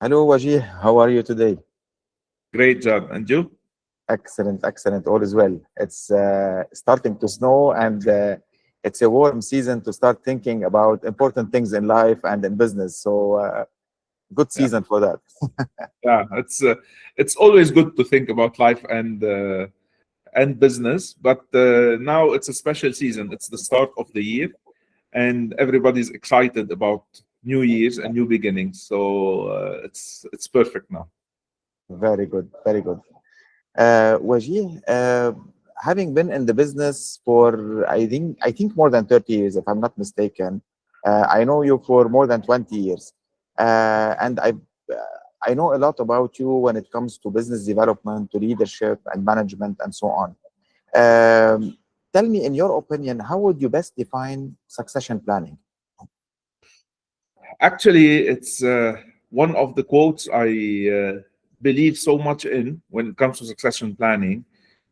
Hello, Wajih. How are you today? Great job. And you? Excellent, excellent. All is well. It's starting to snow, and it's a warm season to start thinking about important things in life and in business. So, good Yeah, season for that. yeah. It's always good to think about life and business, but now it's a special season. It's the start of the year, and everybody's excited about new years and new beginnings. So it's perfect now. Very good, very good. Wajih, having been in the business for I think more than 30 years, if I'm not mistaken, I know you for more than 20 years, and I know a lot about you when it comes to business development, to leadership and management, and so on. Tell me, in your opinion, how would you best define succession planning? Actually, it's one of the quotes I believe so much in when it comes to succession planning.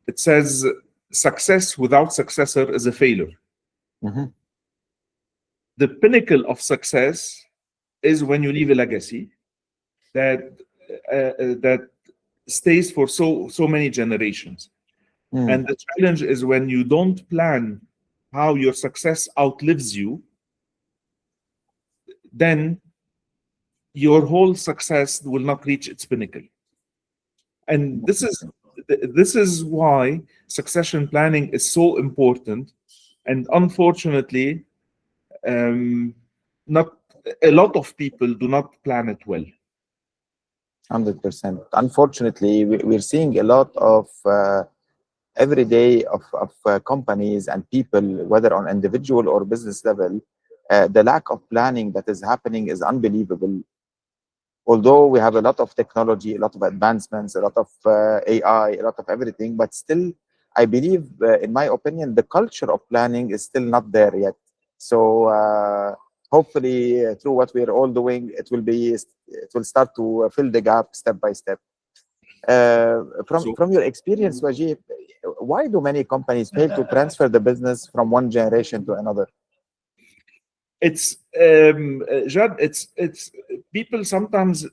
It says, "Success without successor is a failure." Mhm. The pinnacle of success is when you leave a legacy that that stays for so many generations. Mm. And the challenge is when you don't plan how your success outlives you, then your whole success will not reach its pinnacle. And this is why succession planning is so important. And unfortunately, um, not a lot of people do not plan it well. 100%. Unfortunately, we're seeing a lot of every day of companies and people, whether on individual or business level, the lack of planning that is happening is unbelievable. Although we have a lot of technology, a lot of advancements, a lot of AI, a lot of everything, but still, I believe, in my opinion, the culture of planning is still not there yet. So hopefully, through what we're all doing, it will start to fill the gap step by step. From So from your experience, Wajib, why do many companies fail to transfer the business from one generation to another? it's Jad, it's people sometimes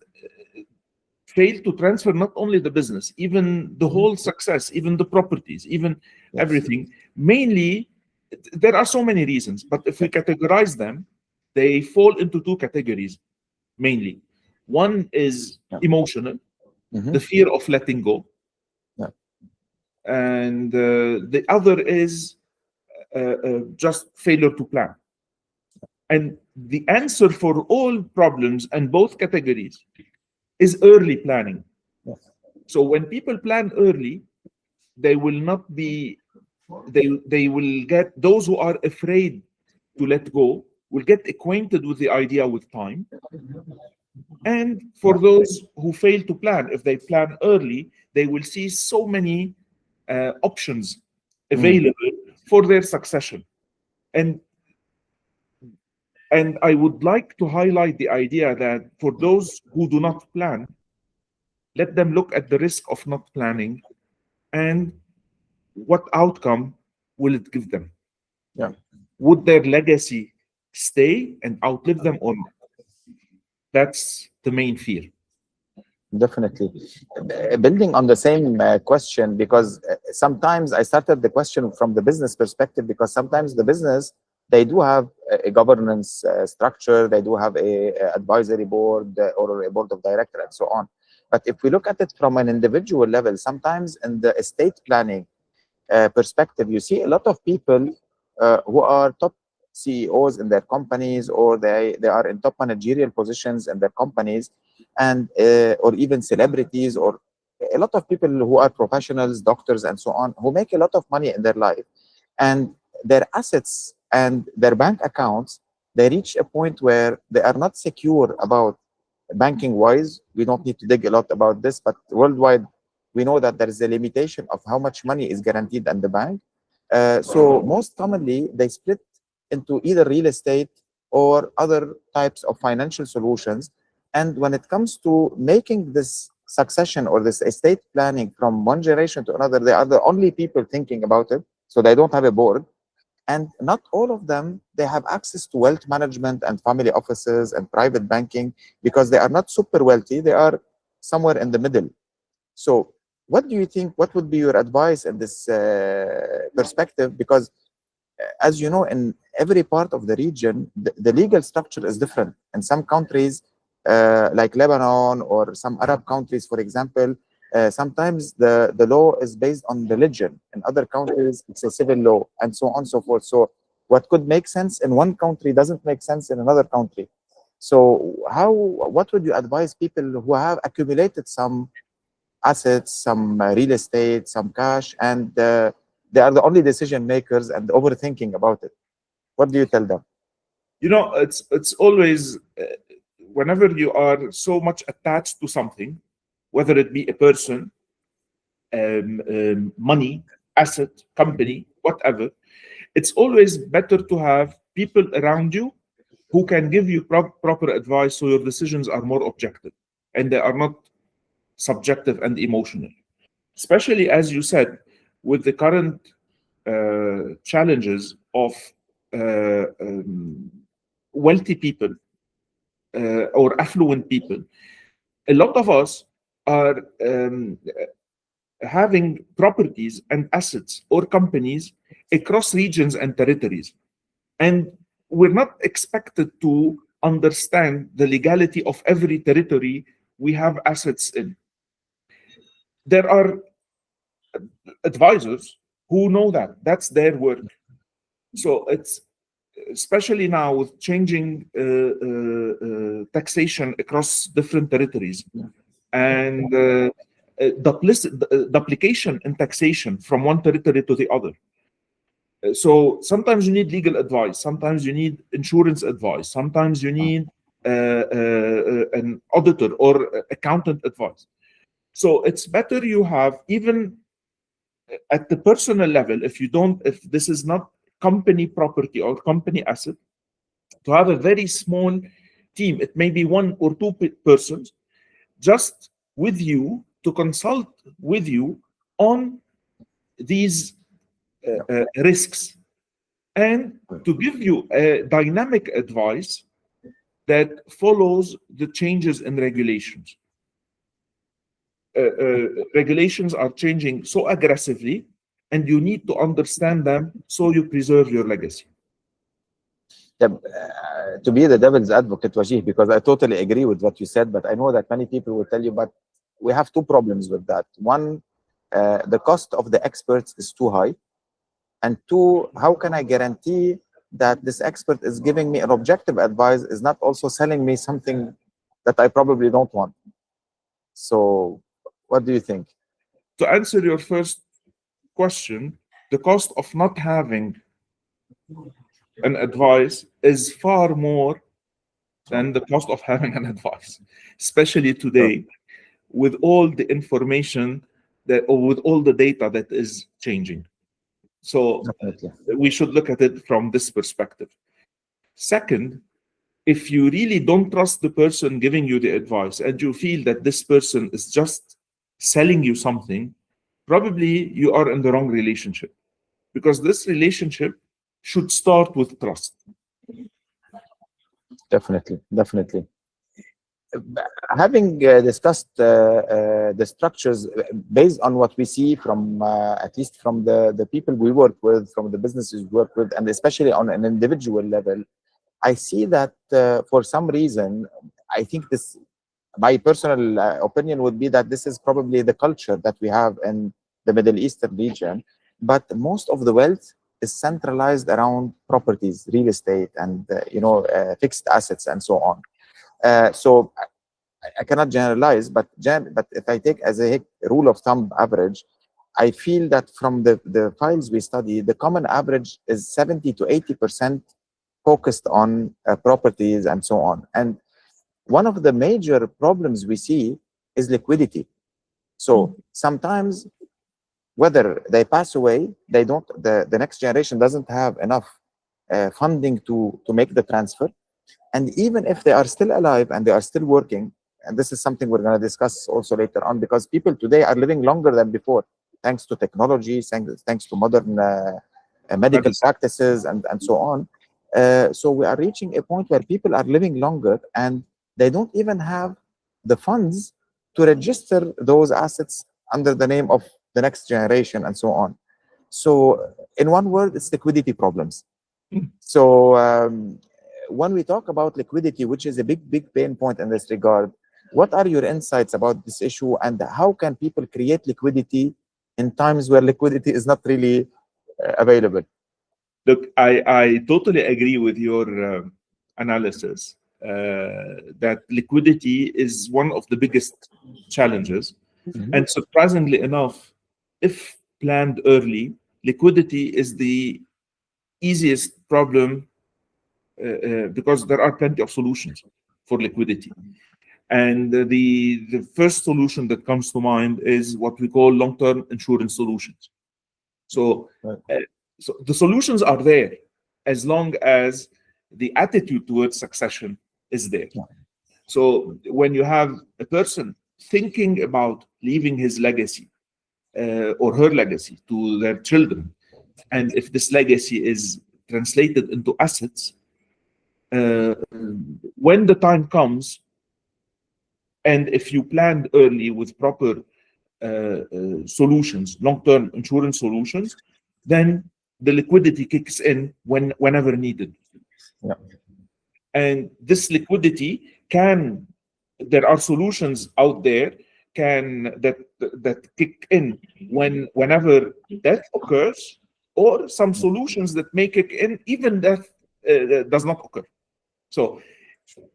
fail to transfer not only the business, even the Mhm. whole success, even the properties, even Yes. everything. Mainly, there are so many reasons, but if we categorize them, they fall into two categories mainly. One is Yeah. emotional, Hmm. the fear of letting go, Yeah. and the other is just failure to plan. And the answer for all problems and both categories is early planning. Yes. So when people plan early, they will not be they will get those who are afraid to let go will get acquainted with the idea with time. And Yeah. for those who fail to plan, if they plan early, they will see so many options Mm. available for their succession. And I would like to highlight the idea that for those who do not plan, let them look at the risk of not planning and what outcome will it give them. Yeah. Would their legacy stay and outlive them or not? That's the main fear. Definitely. Building on the same question, because sometimes I started the question from the business perspective, because sometimes the business, they do have a governance structure, they do have a advisory board or a board of director and so on. But if we look at it from an individual level, sometimes in the estate planning perspective, you see a lot of people who are top CEOs in their companies, or they are in top managerial positions in their companies, and or even celebrities, or a lot of people who are professionals, doctors, and so on, who make a lot of money in their life, and their assets and their bank accounts, they reach a point where they are not secure about banking wise. We don't need to dig a lot about this, but worldwide, we know that there is a limitation of how much money is guaranteed in the bank. So most commonly, they split into either real estate or other types of financial solutions. And when it comes to making this succession or this estate planning from one generation to another, they are the only people thinking about it. So they don't have a board. And not all of them, they have access to wealth management and family offices and private banking, because they are not super wealthy, they are somewhere in the middle. So what do you think, what would be your advice in this perspective? Because as you know, in every part of the region, the legal structure is different. In some countries, like Lebanon or some Arab countries, for example, sometimes the law is based on religion. In other countries, it's a civil law, and so on and so forth. So what could make sense in one country doesn't make sense in another country. So what would you advise people who have accumulated some assets, some real estate, some cash, and they are the only decision makers and overthinking about it? What do you tell them? You know, it's always whenever you are so much attached to something, whether it be a person, money, asset, company, whatever, it's always better to have people around you who can give you proper advice, so your decisions are more objective and they are not subjective and emotional. Especially, as you said, with the current challenges of wealthy people or affluent people, a lot of us are having properties and assets or companies across regions and territories. And we're not expected to understand the legality of every territory we have assets in. There are advisors who know that. That's their work. So it's especially now with changing taxation across different territories and duplication in taxation from one territory to the other. So sometimes you need legal advice, sometimes you need insurance advice, sometimes you need an auditor or accountant advice. So it's better you have, even at the personal level, if this is not company property or company asset, to have a very small team. It may be one or two persons just with you to consult with you on these risks and to give you a dynamic advice that follows the changes in regulations. Regulations are changing so aggressively, and you need to understand them so you preserve your legacy. To be the devil's advocate, Wajih, because I totally agree with what you said, but I know that many people will tell you, but we have two problems with that. One, the cost of the experts is too high. And two, how can I guarantee that this expert is giving me an objective advice, is not also selling me something that I probably don't want? So what do you think? To answer your first question, the cost of not having an advice is far more than the cost of having an advice, especially today with all the information or with all the data that is changing. So Definitely. we should look at it from this perspective. Second, if you really don't trust the person giving you the advice and you feel that this person is just selling you something, probably you are in the wrong relationship, because this relationship should start with trust. Definitely. Having discussed the structures based on what we see from at least from the people we work with, from the businesses we work with, and especially on an individual level, I see that for some reason, I think this, my personal opinion would be that this is probably the culture that we have in the Middle Eastern region, but most of the wealth is centralized around properties, real estate, and fixed assets and so on. So I cannot generalize, but if I take as a rule of thumb average, I feel that from the files we study, the common average is 70 to 80% focused on properties and so on. And one of the major problems we see is liquidity. So sometimes, whether they pass away, they don't, the next generation doesn't have enough funding to make the transfer. And even if they are still alive and they are still working, and this is something we're going to discuss also later on, because people today are living longer than before, thanks to technology, thanks to modern medical practices, and so on. So we are reaching a point where people are living longer and they don't even have the funds to register those assets under the name of the next generation and so on. So in one word, it's liquidity problems. So when we talk about liquidity, which is a big pain point in this regard, what are your insights about this issue, and how can people create liquidity in times where liquidity is not really available? Look, I totally agree with your analysis that liquidity is one of the biggest challenges. And surprisingly enough, if planned early, liquidity is the easiest problem because there are plenty of solutions for liquidity. And the first solution that comes to mind is what we call long-term insurance solutions. So, so the solutions are there as long as the attitude towards succession is there. So when you have a person thinking about leaving his legacy or her legacy to their children, and if this legacy is translated into assets, when the time comes, and if you planned early with proper solutions, long-term insurance solutions, then the liquidity kicks in whenever needed. Yeah. And this liquidity there are solutions out there that kick in whenever death occurs, or some solutions that may kick in even death does not occur. So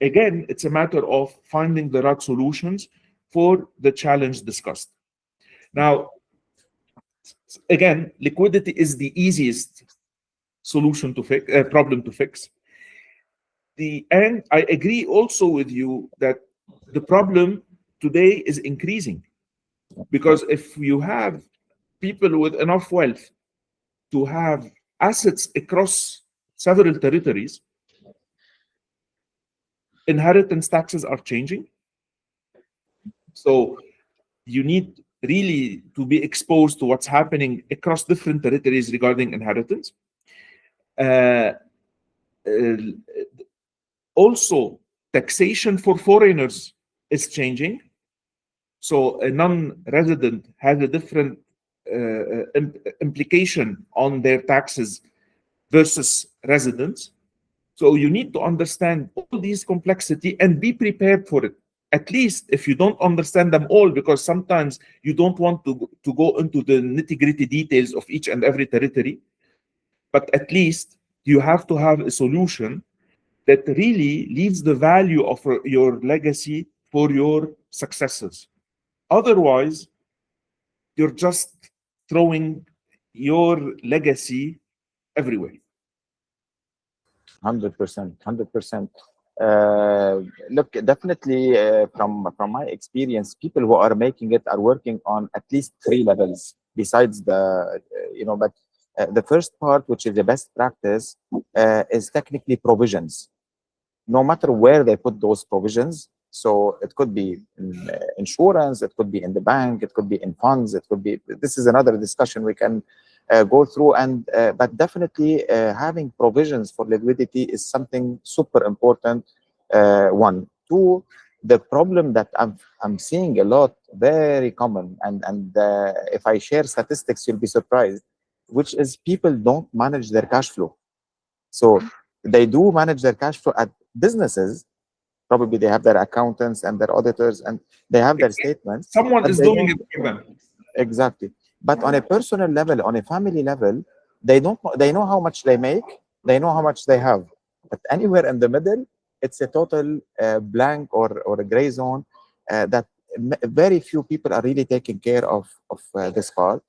again, it's a matter of finding the right solutions for the challenge discussed. Now, again, liquidity is the easiest solution to fix, problem to fix. And I agree also with you that the problem today is increasing, because if you have people with enough wealth to have assets across several territories, inheritance taxes are changing. So you need really to be exposed to what's happening across different territories regarding inheritance. Also, taxation for foreigners is changing. So a non-resident has a different implication on their taxes versus residents. So you need to understand all these complexity and be prepared for it. At least if you don't understand them all, because sometimes you don't want to go into the nitty-gritty details of each and every territory, but at least you have to have a solution that really leaves the value of your legacy for your successors. Otherwise, you're just throwing your legacy everywhere. 100%, 100%. Look, definitely from my experience, people who are making it are working on at least 3 levels besides the, but the first part, which is the best practice, is technically provisions. No matter where they put those provisions. So it could be in insurance, it could be in the bank, it could be in funds, it could be, this is another discussion we can go through, and but definitely having provisions for liquidity is something super important. 1, 2, the problem that I'm seeing a lot, very common, and if I share statistics, you'll be surprised, which is people don't manage their cash flow. So they do manage their cash flow at businesses. Probably they have their accountants and their auditors, and they have their statements. Someone is doing it for them. Exactly. But on a personal level, on a family level, they don't. They know how much they make. They know how much they have. But anywhere in the middle, it's a total blank or a gray zone that very few people are really taking care of this part.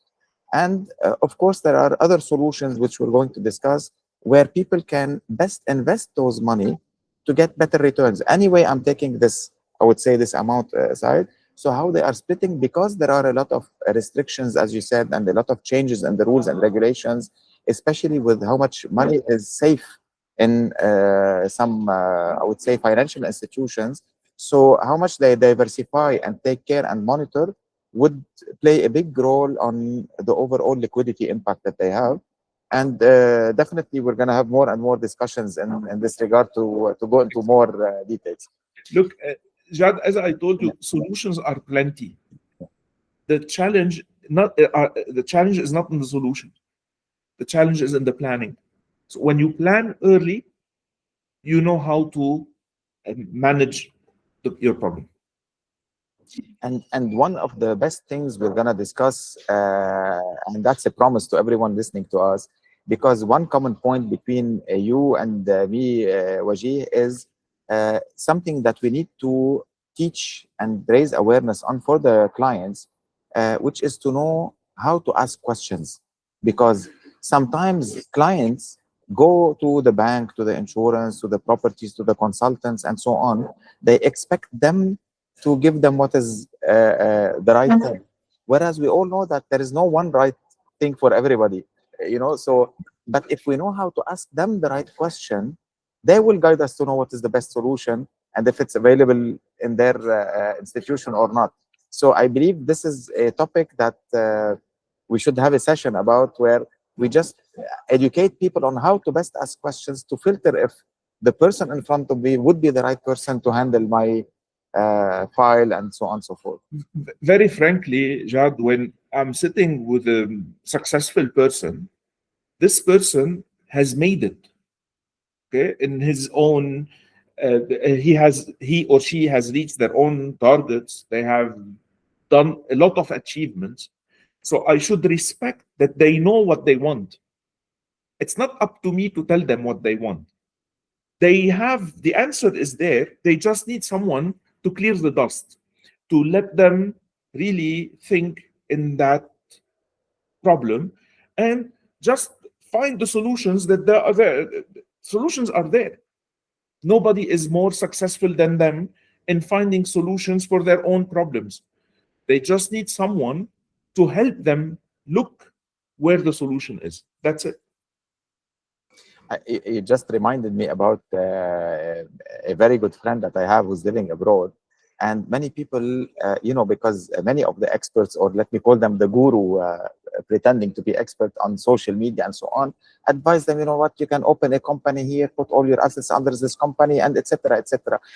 And of course, there are other solutions which we're going to discuss where people can best invest those money to get better returns. Anyway, I'm taking this, I would say, this amount aside. So how they are splitting, because there are a lot of restrictions, as you said, and a lot of changes in the rules and regulations, especially with how much money is safe in some, I would say, financial institutions. So how much they diversify and take care and monitor would play a big role on the overall liquidity impact that they have. And definitely, we're going to have more and more discussions in this regard to go into more details. Look, Jad, as I told you, solutions are plenty. The challenge is not in the solution. The challenge is in the planning. So when you plan early, you know how to manage your problem. And one of the best things we're gonna discuss, and that's a promise to everyone listening to us, because one common point between you and me, Wajih, is something that we need to teach and raise awareness on for the clients, which is to know how to ask questions. Because sometimes clients go to the bank, to the insurance, to the properties, to the consultants, and so on. They expect them to give them what is the right thing. Whereas we all know that there is no one right thing for everybody, So, but if we know how to ask them the right question, they will guide us to know what is the best solution and if it's available in their institution or not. So I believe this is a topic that we should have a session about, where we just educate people on how to best ask questions to filter if the person in front of me would be the right person to handle my file and so on and so forth. Very frankly, Jad, when I'm sitting with a successful person, this person has made it. Okay, in his own, he or she has reached their own targets. They have done a lot of achievements. So I should respect that they know what they want. It's not up to me to tell them what they want. They have the answer is there. They just need someone to clear the dust, to let them really think in that problem, and just find the solutions that there are there. Solutions are there. Nobody is more successful than them in finding solutions for their own problems. They just need someone to help them look where the solution is. That's it. You just reminded me about a very good friend that I have who's living abroad. And many people, because many of the experts, or let me call them the guru, pretending to be expert on social media and so on, advise them, you can open a company here, put all your assets under this company, and etc.,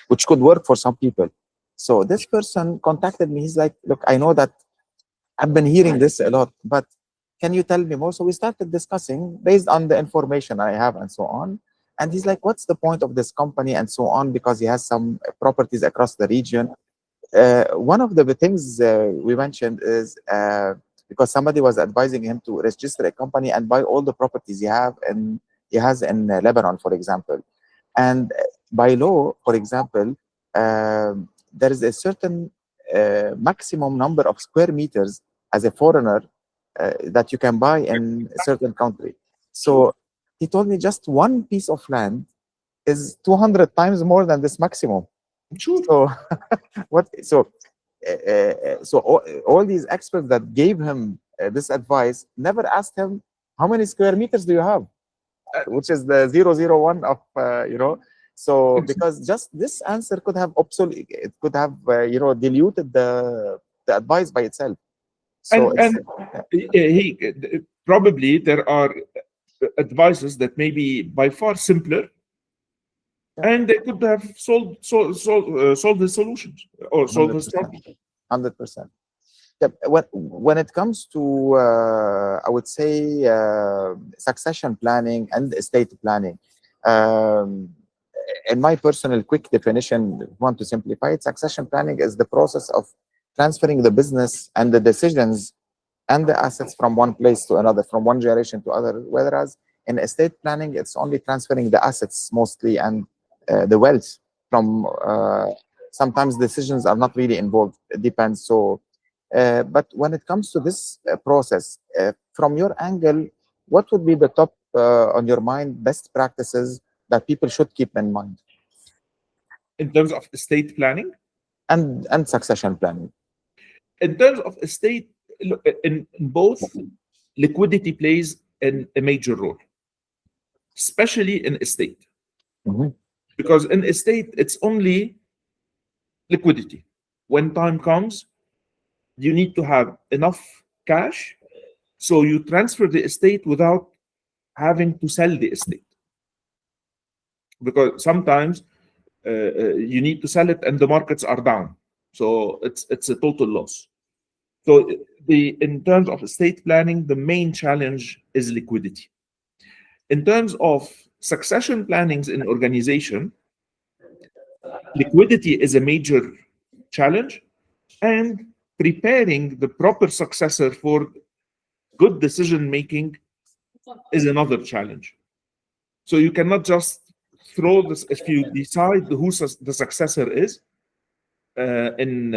which could work for some people. So this person contacted me. He's like, look, I know that I've been hearing this a lot, but can you tell me more? So we started discussing based on the information I have and so on. And he's like, what's the point of this company and so on? Because he has some properties across the region. One of the things we mentioned is because somebody was advising him to register a company and buy all the properties he has in Lebanon, for example. And by law, for example, there is a certain maximum number of square meters as a foreigner that you can buy in a certain country. So he told me just one piece of land is 200 times more than this maximum. Sure. So all these experts that gave him this advice never asked him, how many square meters do you have? Which is the 001 of, So because just this answer could have it could have, diluted the advice by itself. So he probably there are advices that may be by far simpler, and they could have solved the solutions or solved his problem. 100%. When it comes to, I would say, succession planning and estate planning, in my personal quick definition, want to simplify it, succession planning is the process of transferring the business and the decisions and the assets from one place to another, from one generation to other. Whereas in estate planning, it's only transferring the assets mostly and the wealth from. Sometimes decisions are not really involved. It depends. So, but when it comes to this process, from your angle, what would be the top on your mind best practices that people should keep in mind in terms of estate planning and succession planning? In terms of estate, in both, liquidity plays a major role, especially in estate. Because in estate, it's only liquidity. When time comes, you need to have enough cash, so you transfer the estate without having to sell the estate, because sometimes you need to sell it and the markets are down, so it's a total loss. So in terms of estate planning, the main challenge is liquidity. In terms of succession plannings in organization, liquidity is a major challenge, and preparing the proper successor for good decision making is another challenge. So you cannot just throw this. If you decide who the successor is in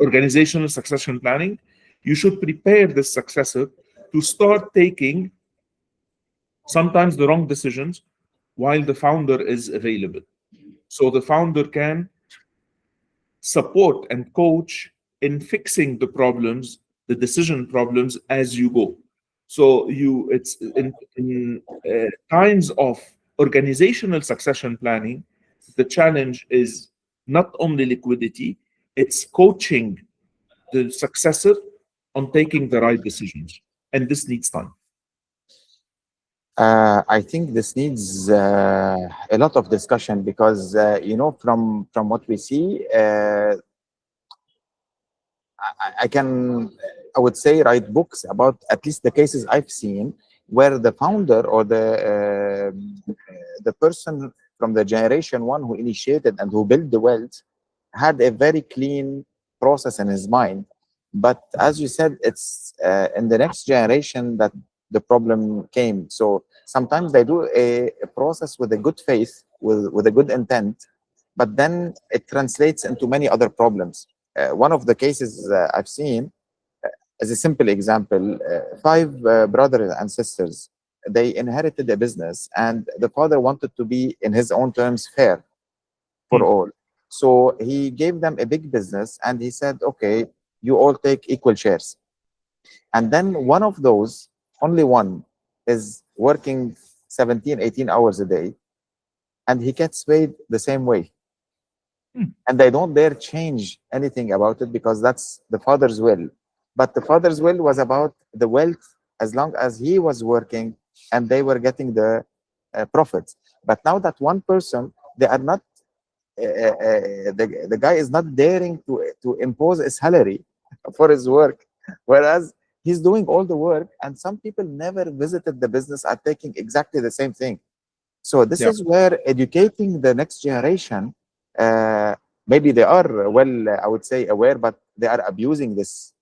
organizational succession planning, you should prepare the successor to start taking sometimes the wrong decisions while the founder is available. So the founder can support and coach in fixing the problems, the decision problems as you go. So it's in times of organizational succession planning, the challenge is not only liquidity, it's coaching the successor on taking the right decisions. And this needs time. I think this needs a lot of discussion because from what we see, I would say write books about at least the cases I've seen where the founder or the person from the generation one who initiated and who built the wealth had a very clean process in his mind. But as you said, it's in the next generation that the problem came. So sometimes they do a process with a good faith, with a good intent, but then it translates into many other problems. One of the cases I've seen, as a simple example, five brothers and sisters, they inherited a business, and the father wanted to be, in his own terms, fair for all. So he gave them a big business, and he said, okay, you all take equal shares. And then one of those, only one, is working 17, 18 hours a day, and he gets paid the same way. And they don't dare change anything about it because that's the father's will. But the father's will was about the wealth as long as he was working and they were getting the profits. But now that one person, they are not, the guy is not daring to impose a salary for his work, whereas he's doing all the work, and some people never visited the business are taking exactly the same thing. So this is where educating the next generation, maybe they are well, I would say, aware, but they are abusing this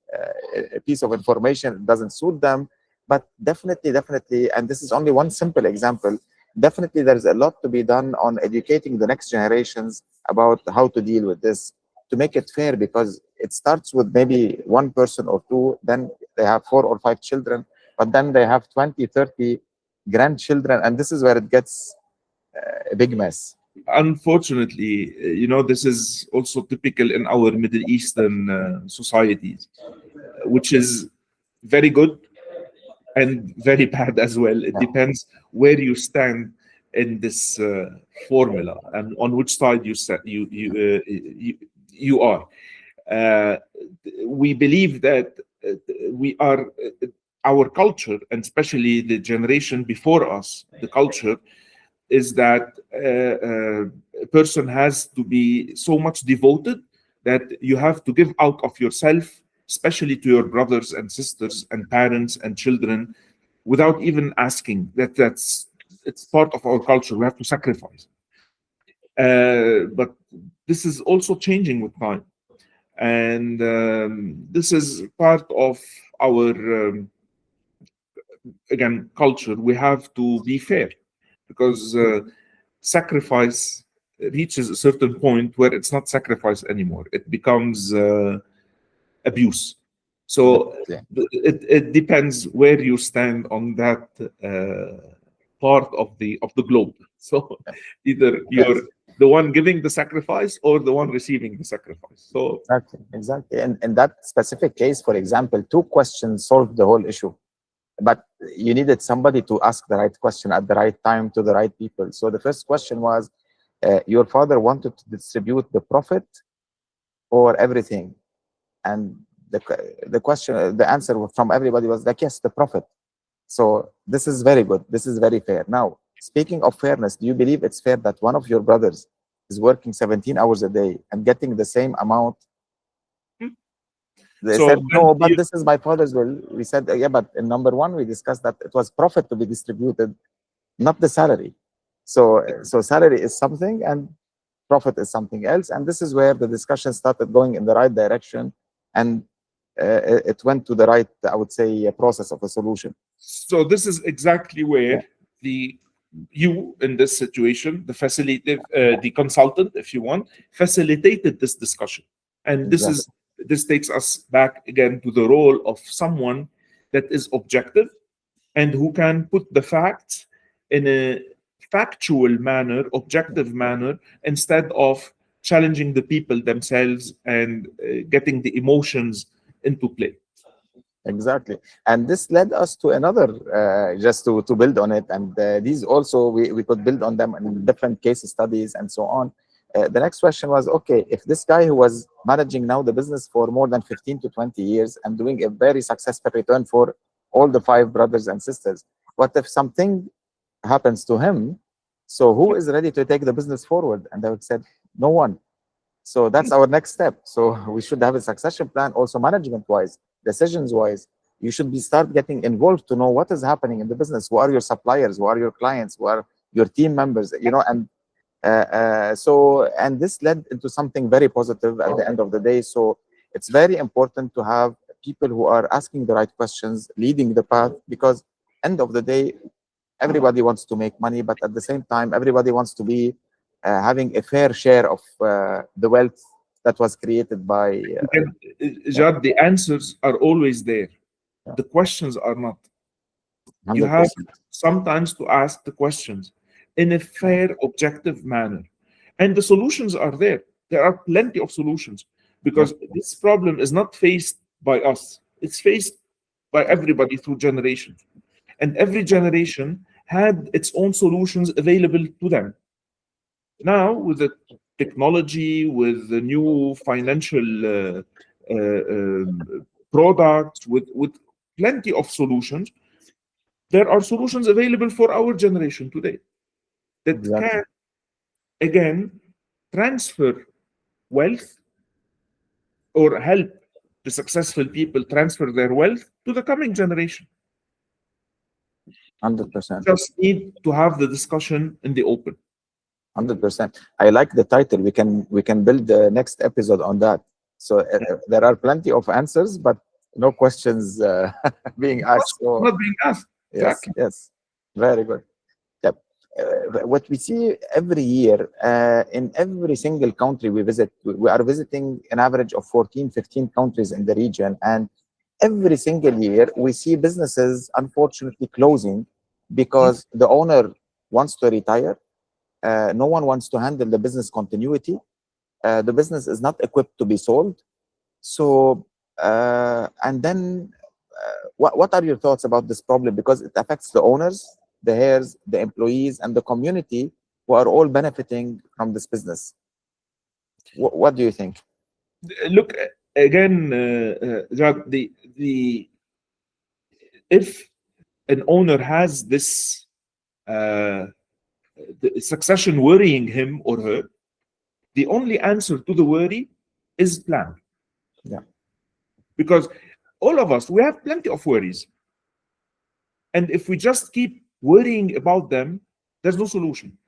piece of information. It doesn't suit them. But definitely, and this is only one simple example, definitely there's a lot to be done on educating the next generations about how to deal with this, to make it fair, because it starts with maybe one person or two, then they have 4 or 5 children, but then they have 20, 30 grandchildren, and this is where it gets a big mess. Unfortunately, this is also typical in our Middle Eastern societies, which is very good and very bad as well. It depends where you stand in this formula and on which side you are. We believe that we are our culture, and especially the generation before us, the culture is that a person has to be so much devoted that you have to give out of yourself, especially to your brothers and sisters and parents and children, without even asking. It's part of our culture. We have to sacrifice. But this is also changing with time, and this is part of our again culture. We have to be fair, because sacrifice reaches a certain point where it's not sacrifice anymore. It becomes abuse. So it depends where you stand on that part of the globe. So either you're the one giving the sacrifice or the one receiving the sacrifice. So exactly. And in that specific case, for example, 2 questions solved the whole issue. But you needed somebody to ask the right question at the right time to the right people. So the first question was, your father wanted to distribute the profit or everything? And the answer from everybody was like, yes, the profit. So this is very good. This is very fair. Now, speaking of fairness, do you believe it's fair that one of your brothers is working 17 hours a day and getting the same amount? They So said, no, but this is my father's will. We said, yeah, but in number one, we discussed that it was profit to be distributed, not the salary. So salary is something and profit is something else. And this is where the discussion started going in the right direction. And it went to the right, I would say, process of a solution. So this is exactly where Yeah. you in this situation, the consultant, if you want, facilitated this discussion. And Exactly. this takes us back again to the role of someone that is objective and who can put the facts in a factual manner, objective manner, instead of challenging the people themselves and getting the emotions into play. Exactly. And this led us to another, just to build on it. And these also, we could build on them in different case studies and so on. The next question was, okay, if this guy who was managing now the business for more than 15 to 20 years and doing a very successful return for all the 5 brothers and sisters, what if something happens to him? So who is ready to take the business forward? And I would say, no one. So that's our next step. So we should have a succession plan, also management wise, decisions wise. You should be start getting involved to know what is happening in the business. Who are your suppliers? Who are your clients? Who are your team members? You know, and and this led into something very positive at the end of the day. So it's very important to have people who are asking the right questions, leading the path, because end of the day, everybody wants to make money, but at the same time, everybody wants to be having a fair share of the wealth that was created by. Again, Jad, the answers are always there. The questions are not. You have 100%. sometimes to ask the questions in a fair, objective manner. And the solutions are there. There are plenty of solutions because this problem is not faced by us, it's faced by everybody through generations. And every generation had its own solutions available to them. Now, with the technology, with the new financial products, with plenty of solutions, there are solutions available for our generation today that Exactly. can, again, transfer wealth or help the successful people transfer their wealth to the coming generation. 100%. Just need to have the discussion in the open. 100%. I like the title. We can build the next episode on that. So there are plenty of answers, but no questions being asked. So Not being asked. yes, Exactly. yes, very good. Yep. What we see every year in every single country we visit, we are visiting an average of 14, 15 countries in the region, and every single year we see businesses unfortunately closing because the owner wants to retire. No one wants to handle the business continuity. The business is not equipped to be sold. So, and then what are your thoughts about this problem? Because it affects the owners, the heirs, the employees, and the community who are all benefiting from this business. What do you think? Look, again, Jad, if an owner has this the succession worrying him or her, the only answer to the worry is plan. Yeah. Because all of us, we have plenty of worries. And if we just keep worrying about them, there's no solution.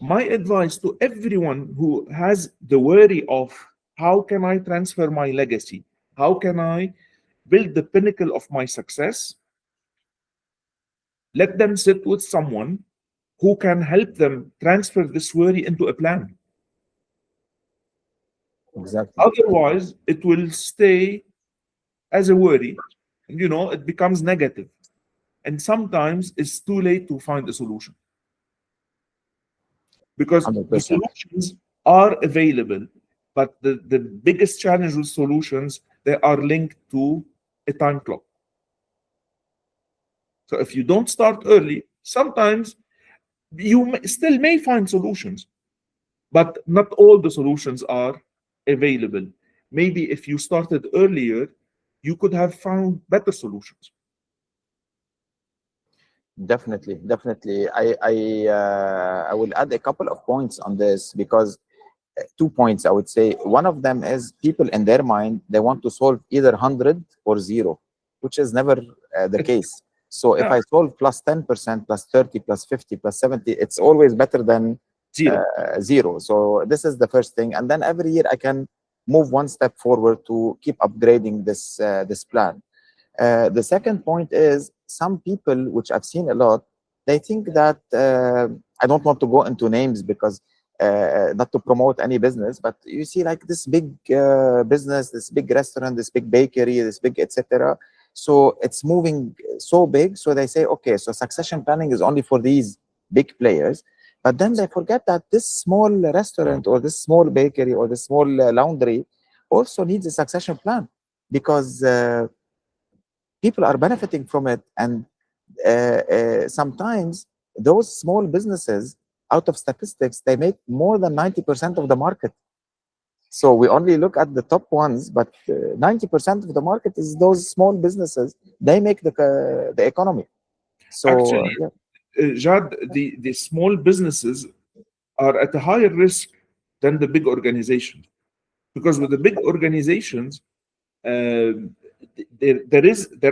My advice to everyone who has the worry of how can I transfer my legacy? How can I build the pinnacle of my success? Let them sit with someone who can help them transfer this worry into a plan. Exactly. Otherwise, it will stay as a worry. It becomes negative. And sometimes it's too late to find a solution because the 100%. solutions are available. But the biggest challenge with solutions, they are linked to a time clock. So if you don't start early, sometimes you still may find solutions, but not all the solutions are available. Maybe if you started earlier, you could have found better solutions. Definitely, definitely. I will add a couple of points on this because 2 points I would say. One of them is people in their mind they want to solve either 100 or zero, which is never the It, case. So if yeah, I solve plus 10%, plus 30, plus 50, plus 70, it's always better than zero. zero. So this is the first thing, and then every year I can move one step forward to keep upgrading this plan. The second point is some people, which I've seen a lot, they think that I don't want to go into names because not to promote any business, but you see like this big business, this big restaurant, this big bakery, this big etc. So it's moving so big. So they say, okay, so succession planning is only for these big players. But then they forget that this small restaurant or this small bakery or this small laundry also needs a succession plan because people are benefiting from it. And sometimes those small businesses, out of statistics, they make more than 90% of the market. So we only look at the top ones, but 90% of the market is those small businesses. They make the economy. So Actually, yeah, Jad, the small businesses are at a higher risk than the big organizations, because with the big organizations, there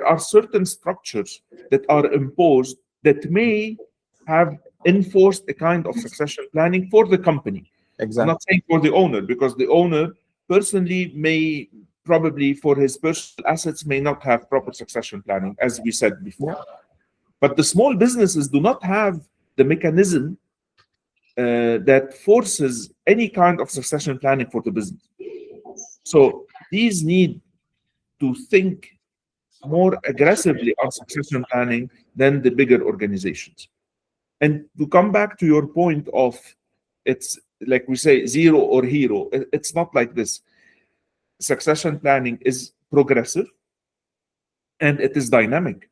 are certain structures that are imposed that may have enforced a kind of succession planning for the company. I'm exactly. not saying for the owner, because the owner personally may probably for his personal assets may not have proper succession planning, as we said before. Yeah, But the small businesses do not have the mechanism that forces any kind of succession planning for the business. So these need to think more aggressively on succession planning than the bigger organizations. And to come back to your point of, it's like we say, zero or hero, it's not like this. Succession planning is progressive and it is dynamic.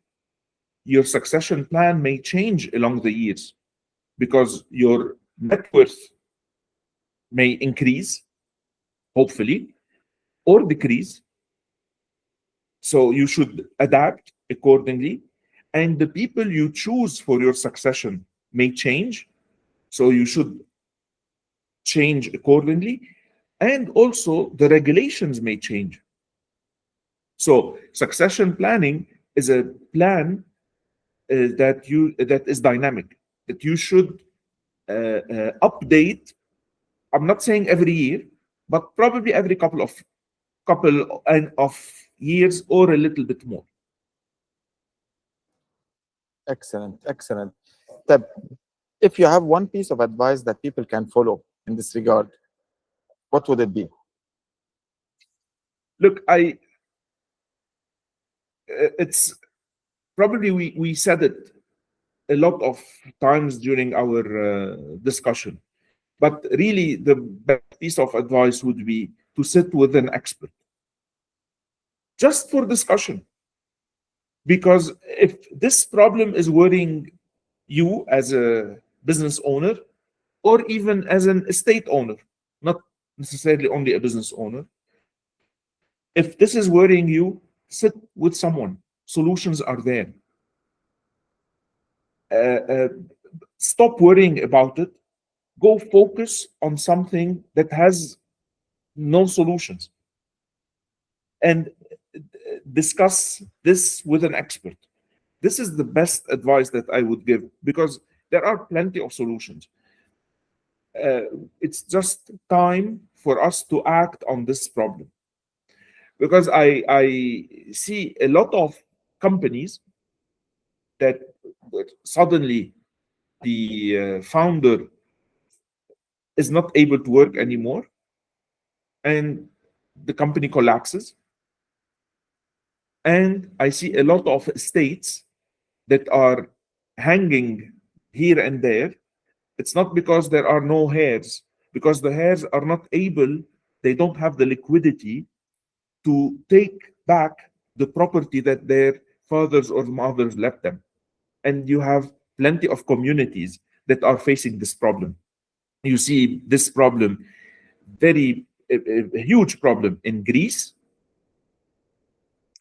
Your succession plan may change along the years because your net worth may increase, hopefully, or decrease. So you should adapt accordingly. And the people you choose for your succession may change. So you should change accordingly. And also the regulations may change. So succession planning is a plan that is dynamic, that you should update. I'm not saying every year, but probably every couple of years or a little bit more. excellent, excellent. Tab, if you have one piece of advice that people can follow in this regard, what would it be? Look, it's probably we said it a lot of times during our discussion, but really the best piece of advice would be to sit with an expert just for discussion. Because if this problem is worrying you as a business owner, or even as an estate owner, not necessarily only a business owner, if this is worrying you, sit with someone. Solutions are there. Uh, Stop worrying about it. Go focus on something that has no solutions and discuss this with an expert. This is the best advice that I would give, because there are plenty of solutions. It's just time for us to act on this problem, because I see a lot of companies that suddenly the founder is not able to work anymore and the company collapses. And I see a lot of estates that are hanging here and there. It's not because there are no heirs, because the heirs are not able, they don't have the liquidity to take back the property that their fathers or mothers left them. And you have plenty of communities that are facing this problem. You see this problem, a huge problem in Greece,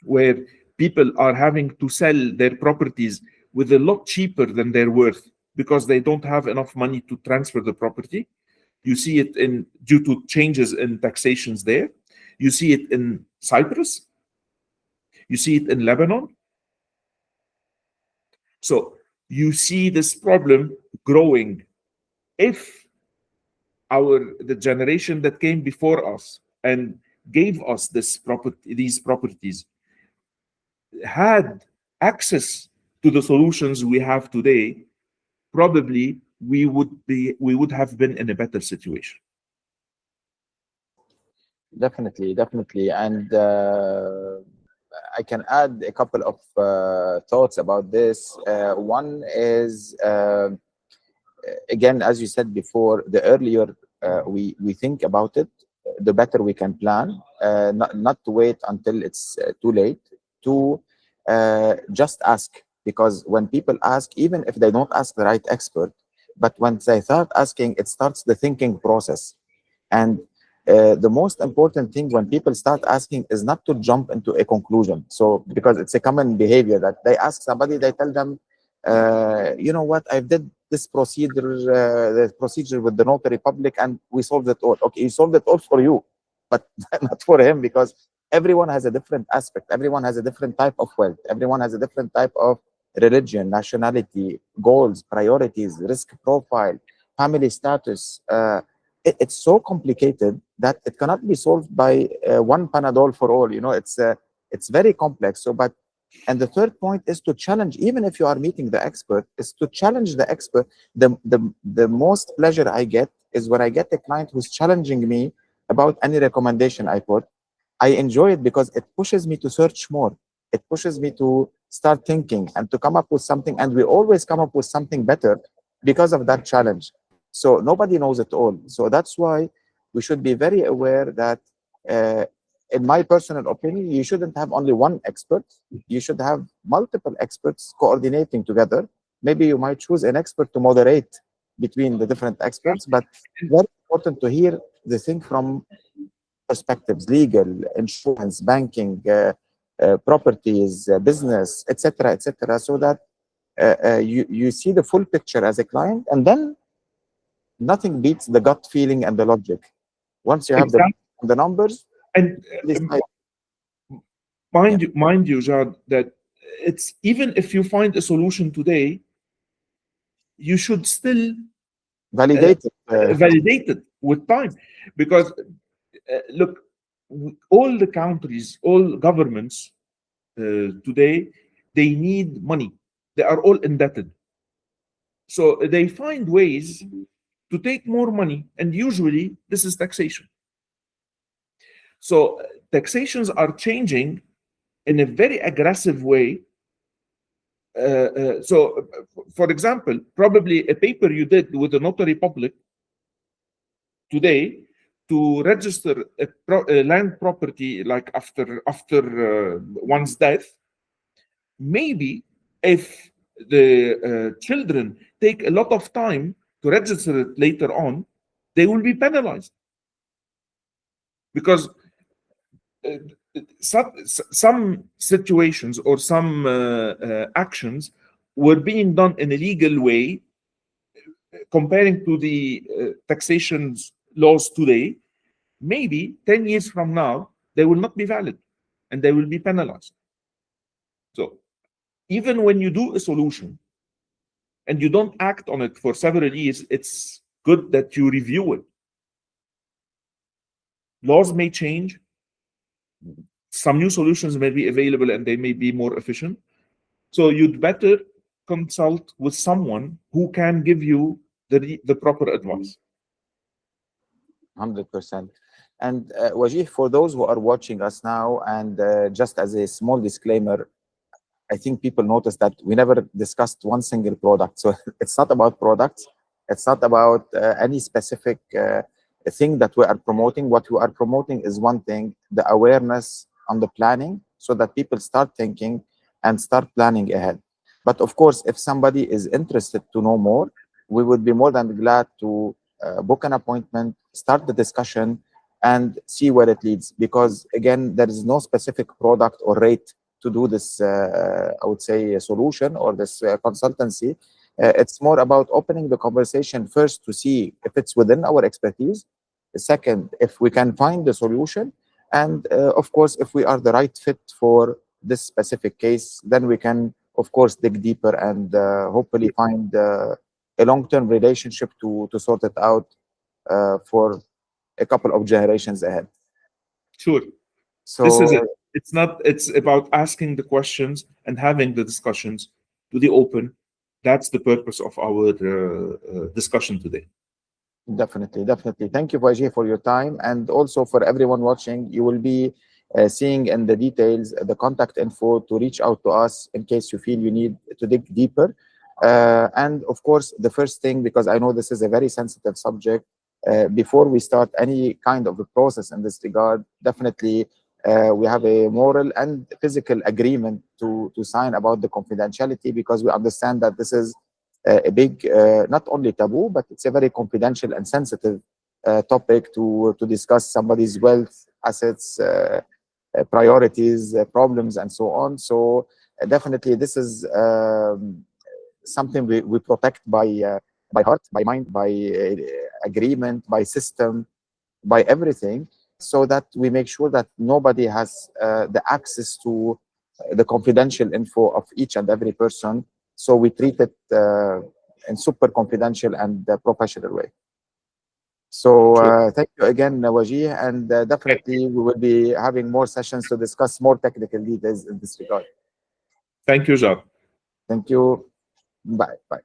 where people are having to sell their properties with a lot cheaper than their worth because they don't have enough money to transfer the property. You see it in due to changes in taxations there. You see it in Cyprus. You see it in Lebanon. So you see this problem growing. If the generation that came before us and gave us these properties had access to the solutions we have today, probably we would have been in a better situation. Definitely, definitely. And I can add a couple of thoughts about this. One is, again, as you said before, the earlier we think about it, the better we can plan, not to wait until it's too late, to just ask. Because when people ask, even if they don't ask the right expert, but when they start asking, it starts the thinking process. And the most important thing when people start asking is not to jump into a conclusion. So, because it's a common behavior that they ask somebody, they tell them, you know what, I did this procedure, the procedure with the notary public, and we solved it all. Okay, you solved it all for you, but not for him, because everyone has a different aspect. Everyone has a different type of wealth. Everyone has a different type of religion, nationality, goals, priorities, risk profile, family status. It's so complicated that it cannot be solved by one Panadol for all. You know, it's very complex. So, but and the third point is to challenge. Even if you are meeting the expert, is to challenge the expert. The most pleasure I get is when I get a client who's challenging me about any recommendation I put. I enjoy it because it pushes me to search more. It pushes me to start thinking and to come up with something. And we always come up with something better because of that challenge. So nobody knows it all. So that's why we should be very aware that, in my personal opinion, you shouldn't have only one expert. You should have multiple experts coordinating together. Maybe you might choose an expert to moderate between the different experts, but very important to hear the thing from perspectives: legal, insurance, banking, properties, business, etc., so that you see the full picture as a client, and then nothing beats the gut feeling and the logic. Once you have the numbers, and decide. mind you, Jad, that it's even if you find a solution today, you should still Validate it. validate it with time, because look, all the countries, all governments today, they need money. They are all indebted, so they find ways to take more money, and usually this is taxation. So taxations are changing in a very aggressive way. So, for example, probably a paper you did with the notary public today to register a land property, like after one's death, maybe if the children take a lot of time to register it later on, they will be penalized, because some situations or some actions were being done in a legal way, comparing to the taxation laws today. Maybe 10 years from now, they will not be valid and they will be penalized. So even when you do a solution and you don't act on it for several years, it's good that you review it. Laws may change. Some new solutions may be available and they may be more efficient. So you'd better consult with someone who can give you the proper advice. 100%. And Wajih, for those who are watching us now, and just as a small disclaimer, I think people notice that we never discussed one single product. So it's not about products. It's not about any specific thing that we are promoting. What we are promoting is one thing: the awareness on the planning, so that people start thinking and start planning ahead. But of course, if somebody is interested to know more, we would be more than glad to book an appointment, start the discussion, and see where it leads. Because again, there is no specific product or rate to do this, I would say, solution or this consultancy. It's more about opening the conversation first to see if it's within our expertise. Second, if we can find the solution. And of course, if we are the right fit for this specific case, then we can, of course, dig deeper and hopefully find a long-term relationship to sort it out for a couple of generations ahead. Sure. So This is it. It's about asking the questions and having the discussions to the open. That's the purpose of our discussion today. definitely. Thank you, Wajih, for your time. And also for everyone watching, you will be seeing in the details the contact info to reach out to us in case you feel you need to dig deeper. And of course, the first thing, because I know this is a very sensitive subject, before we start any kind of a process in this regard, definitely we have a moral and physical agreement to sign about the confidentiality, because we understand that this is a big, not only taboo, but it's a very confidential and sensitive topic to discuss somebody's wealth, assets, priorities, problems, and so on. So definitely this is something we protect by heart, by mind, by agreement, by system, by everything, so that we make sure that nobody has the access to the confidential info of each and every person. So we treat it in super confidential and professional way. So thank you again, Wajih, and definitely we will be having more sessions to discuss more technical details in this regard. Thank you, Jacques. Thank you. Bye.